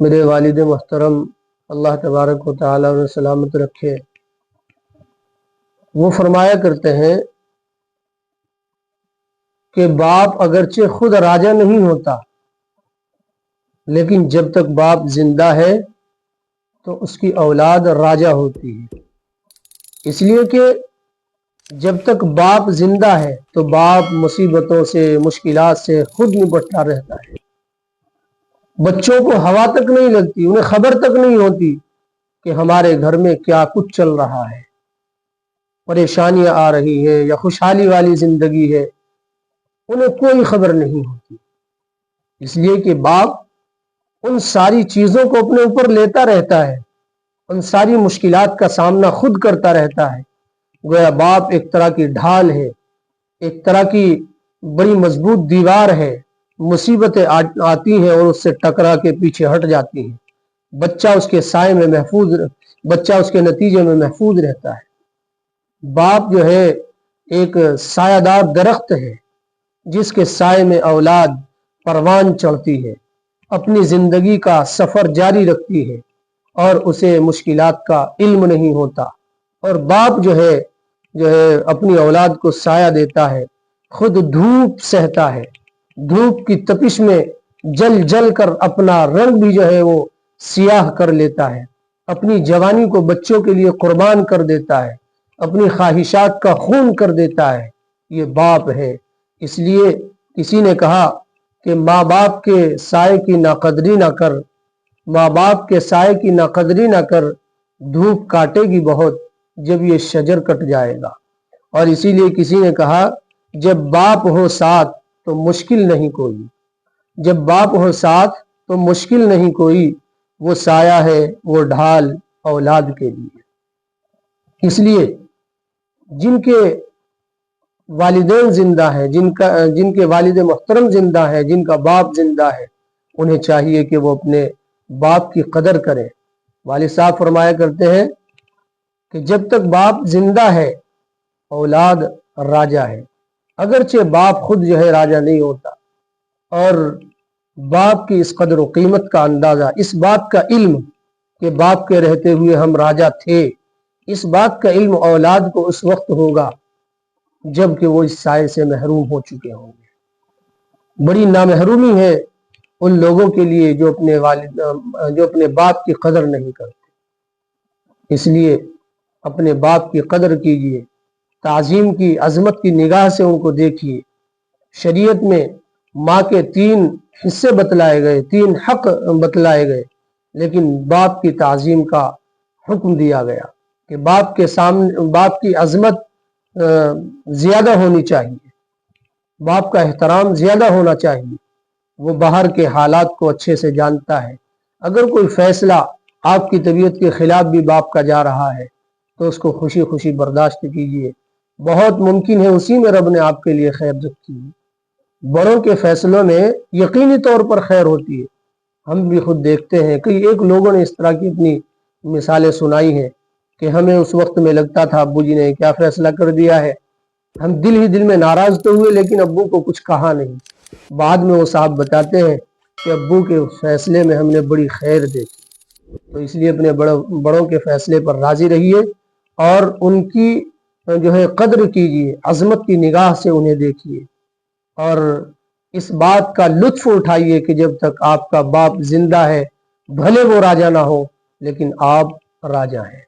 میرے والد محترم اللہ تبارک و تعالی انہیں سلامت رکھے، وہ فرمایا کرتے ہیں کہ باپ اگرچہ خود راجا نہیں ہوتا، لیکن جب تک باپ زندہ ہے تو اس کی اولاد راجا ہوتی ہے۔ اس لیے کہ جب تک باپ زندہ ہے تو باپ مصیبتوں سے، مشکلات سے خود نپٹتا رہتا ہے۔ بچوں کو ہوا تک نہیں لگتی، انہیں خبر تک نہیں ہوتی کہ ہمارے گھر میں کیا کچھ چل رہا ہے، پریشانیاں آ رہی ہے یا خوشحالی والی زندگی ہے، انہیں کوئی خبر نہیں ہوتی۔ اس لیے کہ باپ ان ساری چیزوں کو اپنے اوپر لیتا رہتا ہے، ان ساری مشکلات کا سامنا خود کرتا رہتا ہے۔ گویا باپ ایک طرح کی ڈھال ہے، ایک طرح کی بڑی مضبوط دیوار ہے، مصیبتیں آتی ہیں اور اس سے ٹکرا کے پیچھے ہٹ جاتی ہیں، بچہ اس کے سائے میں بچہ اس کے نتیجے میں محفوظ رہتا ہے۔ باپ جو ہے ایک سایہ دار درخت ہے، جس کے سائے میں اولاد پروان چڑھتی ہے، اپنی زندگی کا سفر جاری رکھتی ہے اور اسے مشکلات کا علم نہیں ہوتا۔ اور باپ جو ہے اپنی اولاد کو سایہ دیتا ہے، خود دھوپ سہتا ہے، دھوپ کی تپش میں جل جل کر اپنا رنگ بھی جو ہے وہ سیاہ کر لیتا ہے، اپنی جوانی کو بچوں کے لیے قربان کر دیتا ہے، اپنی خواہشات کا خون کر دیتا ہے۔ یہ باپ ہے۔ اس لیے کسی نے کہا کہ ماں باپ کے سائے کی ناقدری نہ کر، ماں باپ کے سائے کی ناقدری نہ کر، دھوپ کاٹے گی بہت جب یہ شجر کٹ جائے گا۔ اور اسی لیے کسی نے کہا جب باپ ہو ساتھ تو مشکل نہیں کوئی، جب باپ ہو ساتھ تو مشکل نہیں کوئی، وہ سایہ ہے، وہ ڈھال اولاد کے لیے۔ اس لیے جن کے والدین زندہ ہیں، جن کے والد محترم زندہ ہیں، جن کا باپ زندہ ہے، انہیں چاہیے کہ وہ اپنے باپ کی قدر کریں۔ والد صاحب فرمایا کرتے ہیں کہ جب تک باپ زندہ ہے اولاد راجا ہے۔ اگرچہ باپ خود جو ہے راجا نہیں ہوتا، اور باپ کی اس قدر و قیمت کا اندازہ، اس بات کا علم کہ باپ کے رہتے ہوئے ہم راجا تھے، اس بات کا علم اولاد کو اس وقت ہوگا جب کہ وہ اس سائے سے محروم ہو چکے ہوں گے۔ بڑی نامحرومی ہے ان لوگوں کے لیے جو اپنے باپ کی قدر نہیں کرتے۔ اس لیے اپنے باپ کی قدر کیجئے، تعظیم کی، عظمت کی نگاہ سے ان کو دیکھیے۔ شریعت میں ماں کے 3 حصے بتلائے گئے، 3 حق بتلائے گئے، لیکن باپ کی تعظیم کا حکم دیا گیا کہ باپ کے سامنے باپ کی عظمت زیادہ ہونی چاہیے، باپ کا احترام زیادہ ہونا چاہیے۔ وہ باہر کے حالات کو اچھے سے جانتا ہے۔ اگر کوئی فیصلہ آپ کی طبیعت کے خلاف بھی باپ کا جا رہا ہے تو اس کو خوشی خوشی برداشت کیجئے، بہت ممکن ہے اسی میں رب نے آپ کے لیے خیر رکھی ہے۔ بڑوں کے فیصلوں میں یقینی طور پر خیر ہوتی ہے۔ ہم بھی خود دیکھتے ہیں کہ ایک لوگوں نے اس طرح کی اپنی مثالیں سنائی ہیں کہ ہمیں اس وقت میں لگتا تھا ابو جی نے کیا فیصلہ کر دیا ہے، ہم دل ہی دل میں ناراض تو ہوئے لیکن ابو کو کچھ کہا نہیں۔ بعد میں وہ صاحب بتاتے ہیں کہ ابو کے فیصلے میں ہم نے بڑی خیر دیکھی۔ تو اس لیے اپنے بڑوں کے فیصلے پر راضی رہیے اور ان کی جو ہے قدر کیجیے، عظمت کی نگاہ سے انہیں دیکھیے، اور اس بات کا لطف اٹھائیے کہ جب تک آپ کا باپ زندہ ہے، بھلے وہ راجا نہ ہو لیکن آپ راجا ہیں۔